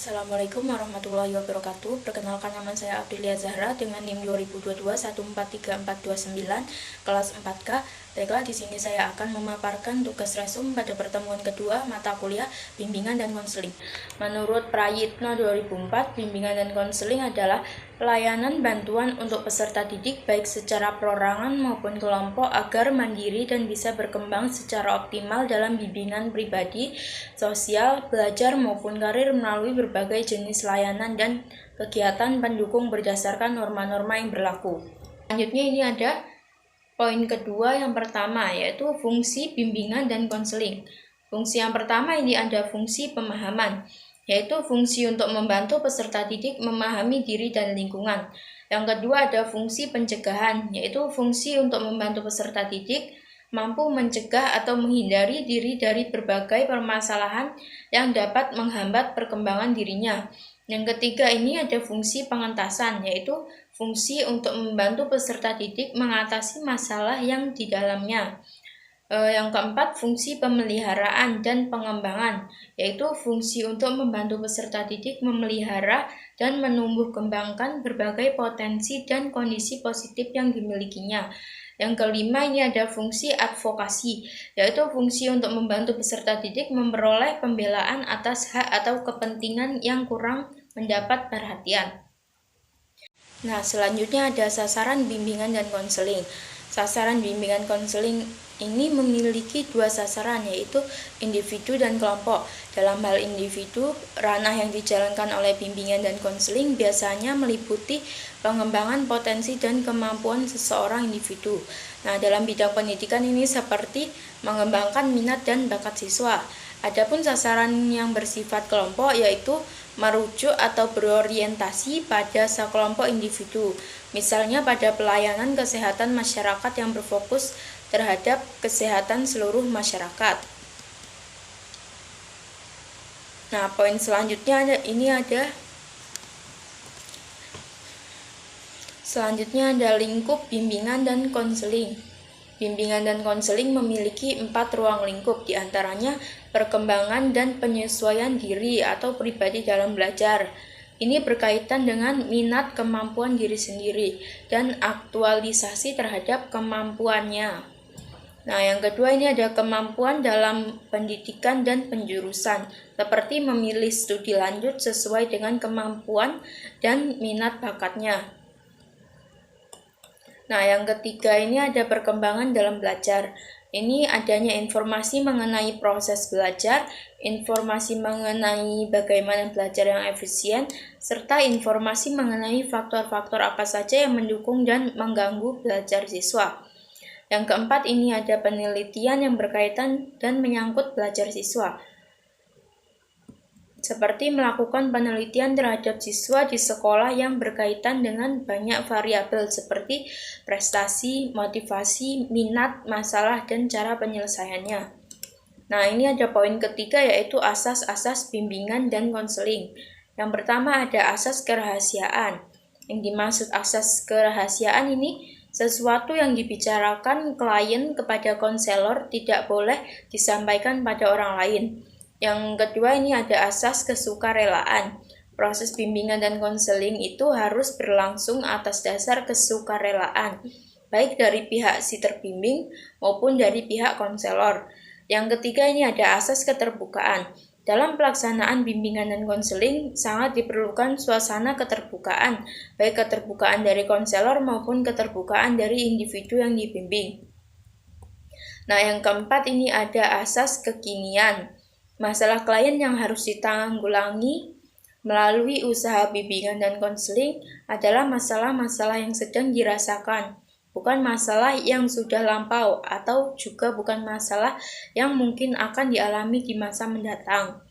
Assalamualaikum warahmatullahi wabarakatuh. Perkenalkan, nama saya Abdilia Zahra dengan NIM 2022-143429 kelas 4K. Baiklah, di sini saya akan memaparkan tugas resum pada pertemuan kedua mata kuliah bimbingan dan konseling. Menurut Prayitno 2004, bimbingan dan konseling adalah pelayanan bantuan untuk peserta didik baik secara perorangan maupun kelompok agar mandiri dan bisa berkembang secara optimal dalam bimbingan pribadi, sosial, belajar maupun karir melalui berbagai jenis layanan dan kegiatan pendukung berdasarkan norma-norma yang berlaku. Selanjutnya ini ada poin kedua yang pertama, yaitu fungsi bimbingan dan konseling. Fungsi yang pertama ini ada fungsi pemahaman, yaitu fungsi untuk membantu peserta didik memahami diri dan lingkungan. Yang kedua ada fungsi pencegahan, yaitu fungsi untuk membantu peserta didik mampu mencegah atau menghindari diri dari berbagai permasalahan yang dapat menghambat perkembangan dirinya. Yang ketiga ini ada fungsi pengentasan, yaitu fungsi untuk membantu peserta didik mengatasi masalah yang di dalamnya. Yang keempat, fungsi pemeliharaan dan pengembangan, yaitu fungsi untuk membantu peserta didik memelihara dan menumbuh kembangkan berbagai potensi dan kondisi positif yang dimilikinya. Yang kelima ini ada fungsi advokasi, yaitu fungsi untuk membantu peserta didik memperoleh pembelaan atas hak atau kepentingan yang kurang mendapat perhatian. Nah, selanjutnya ada sasaran bimbingan dan konseling. Sasaran bimbingan konseling ini memiliki dua sasaran, yaitu individu dan kelompok. Dalam hal individu, ranah yang dijalankan oleh bimbingan dan konseling biasanya meliputi pengembangan potensi dan kemampuan seseorang individu. Nah, dalam bidang pendidikan ini seperti mengembangkan minat dan bakat siswa. Adapun sasaran yang bersifat kelompok yaitu merujuk atau berorientasi pada sekelompok individu, misalnya pada pelayanan kesehatan masyarakat yang berfokus terhadap kesehatan seluruh masyarakat. Nah, poin selanjutnya ada lingkup bimbingan dan konseling. Bimbingan dan konseling memiliki 4 ruang lingkup, diantaranya perkembangan dan penyesuaian diri atau pribadi dalam belajar. Ini berkaitan dengan minat kemampuan diri sendiri dan aktualisasi terhadap kemampuannya. Nah, yang kedua ini ada kemampuan dalam pendidikan dan penjurusan, seperti memilih studi lanjut sesuai dengan kemampuan dan minat bakatnya. Nah, yang ketiga ini ada perkembangan dalam belajar. Ini adanya informasi mengenai proses belajar, informasi mengenai bagaimana belajar yang efisien, serta informasi mengenai faktor-faktor apa saja yang mendukung dan mengganggu belajar siswa. Yang keempat ini ada penelitian yang berkaitan dan menyangkut belajar siswa, seperti melakukan penelitian terhadap siswa di sekolah yang berkaitan dengan banyak variabel seperti prestasi, motivasi, minat, masalah, dan cara penyelesaiannya. Nah, ini ada poin ketiga yaitu asas-asas bimbingan dan konseling. Yang pertama ada asas kerahasiaan. Yang dimaksud asas kerahasiaan ini sesuatu yang dibicarakan klien kepada konselor tidak boleh disampaikan pada orang lain. Yang kedua ini ada asas kesukarelaan. Proses bimbingan dan konseling itu harus berlangsung atas dasar kesukarelaan, baik dari pihak si terbimbing maupun dari pihak konselor. Yang ketiga ini ada asas keterbukaan. Dalam pelaksanaan bimbingan dan konseling sangat diperlukan suasana keterbukaan, baik keterbukaan dari konselor maupun keterbukaan dari individu yang dibimbing. Nah, yang keempat ini ada asas kekinian. Masalah klien yang harus ditanggulangi melalui usaha bimbingan dan konseling adalah masalah-masalah yang sedang dirasakan, bukan masalah yang sudah lampau atau juga bukan masalah yang mungkin akan dialami di masa mendatang.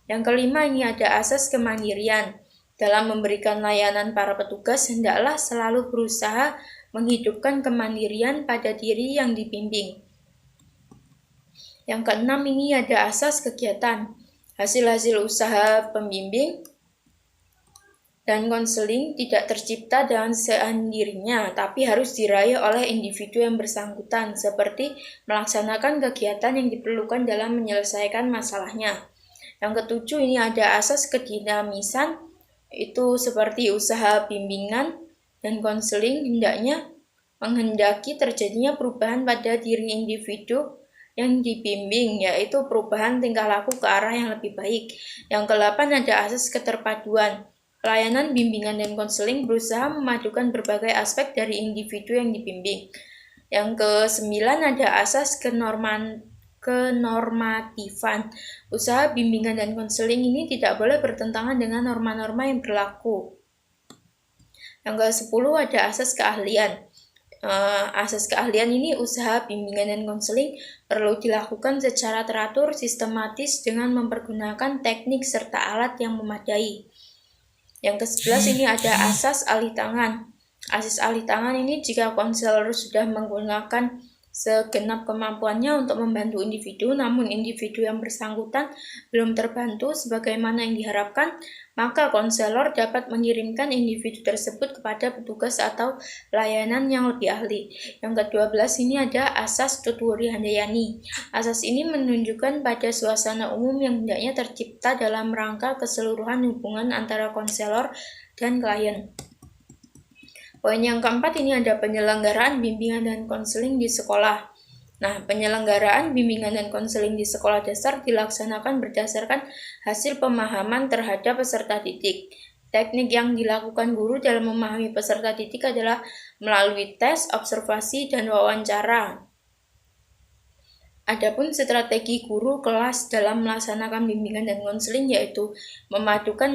Yang kelima ini ada asas kemandirian. Dalam memberikan layanan, para petugas hendaklah selalu berusaha menghidupkan kemandirian pada diri yang dibimbing. Yang keenam ini ada asas kegiatan. Hasil-hasil usaha pembimbing dan konseling tidak tercipta dengan sendirinya, tapi harus diraih oleh individu yang bersangkutan, seperti melaksanakan kegiatan yang diperlukan dalam menyelesaikan masalahnya. Yang ketujuh ini ada asas kedinamisan, itu seperti usaha bimbingan dan konseling hendaknya menghendaki terjadinya perubahan pada diri individu yang dibimbing, yaitu perubahan tingkah laku ke arah yang lebih baik. Yang ke-8 ada asas keterpaduan. Pelayanan bimbingan dan konseling berusaha memadukan berbagai aspek dari individu yang dibimbing. Yang ke-9 ada asas kenormatifan. Usaha bimbingan dan konseling ini tidak boleh bertentangan dengan norma-norma yang berlaku. Yang ke-10 ada asas keahlian. Asas keahlian ini usaha bimbingan dan konseling perlu dilakukan secara teratur, sistematis dengan mempergunakan teknik serta alat yang memadai. Yang ke-11 ini ada asas alih tangan. Asas alih tangan ini jika konselor sudah menggunakan segenap kemampuannya untuk membantu individu, namun individu yang bersangkutan belum terbantu sebagaimana yang diharapkan, maka konselor dapat mengirimkan individu tersebut kepada petugas atau layanan yang lebih ahli. Yang ke-12 ini ada asas tuturi handayani. Asas ini menunjukkan pada suasana umum yang hendaknya tercipta dalam rangka keseluruhan hubungan antara konselor dan klien. Poin yang keempat ini ada penyelenggaraan bimbingan dan konseling di sekolah. Nah, penyelenggaraan bimbingan dan konseling di sekolah dasar dilaksanakan berdasarkan hasil pemahaman terhadap peserta didik. Teknik yang dilakukan guru dalam memahami peserta didik adalah melalui tes, observasi, dan wawancara. Adapun strategi guru kelas dalam melaksanakan bimbingan dan konseling yaitu memadukan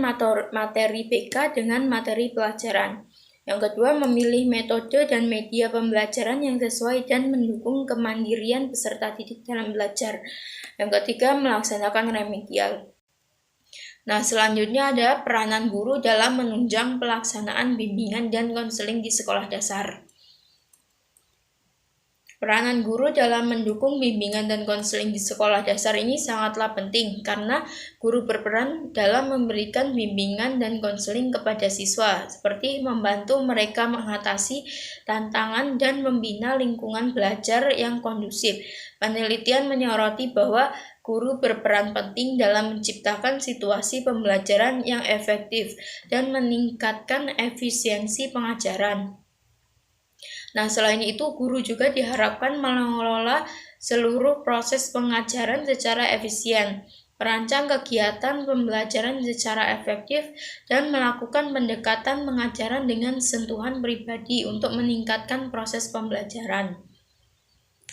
materi BK dengan materi pelajaran. Yang kedua, memilih metode dan media pembelajaran yang sesuai dan mendukung kemandirian peserta didik dalam belajar. Yang ketiga, melaksanakan remedial. Nah, selanjutnya ada peranan guru dalam menunjang pelaksanaan bimbingan dan konseling di sekolah dasar. Peranan guru dalam mendukung bimbingan dan konseling di sekolah dasar ini sangatlah penting karena guru berperan dalam memberikan bimbingan dan konseling kepada siswa, seperti membantu mereka mengatasi tantangan dan membina lingkungan belajar yang kondusif. Penelitian menyoroti bahwa guru berperan penting dalam menciptakan situasi pembelajaran yang efektif dan meningkatkan efisiensi pengajaran. Nah, selain itu, guru juga diharapkan mengelola seluruh proses pengajaran secara efisien, merancang kegiatan pembelajaran secara efektif, dan melakukan pendekatan pengajaran dengan sentuhan pribadi untuk meningkatkan proses pembelajaran.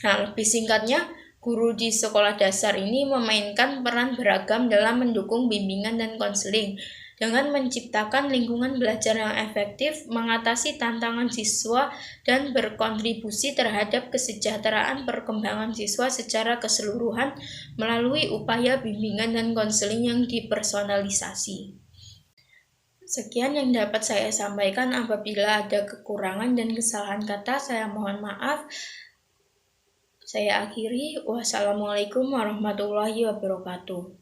Nah, lebih singkatnya, guru di sekolah dasar ini memainkan peran beragam dalam mendukung bimbingan dan konseling, dengan menciptakan lingkungan belajar yang efektif, mengatasi tantangan siswa, dan berkontribusi terhadap kesejahteraan perkembangan siswa secara keseluruhan melalui upaya bimbingan dan konseling yang dipersonalisasi. Sekian yang dapat saya sampaikan. Apabila ada kekurangan dan kesalahan kata, saya mohon maaf. Saya akhiri. Wassalamualaikum warahmatullahi wabarakatuh.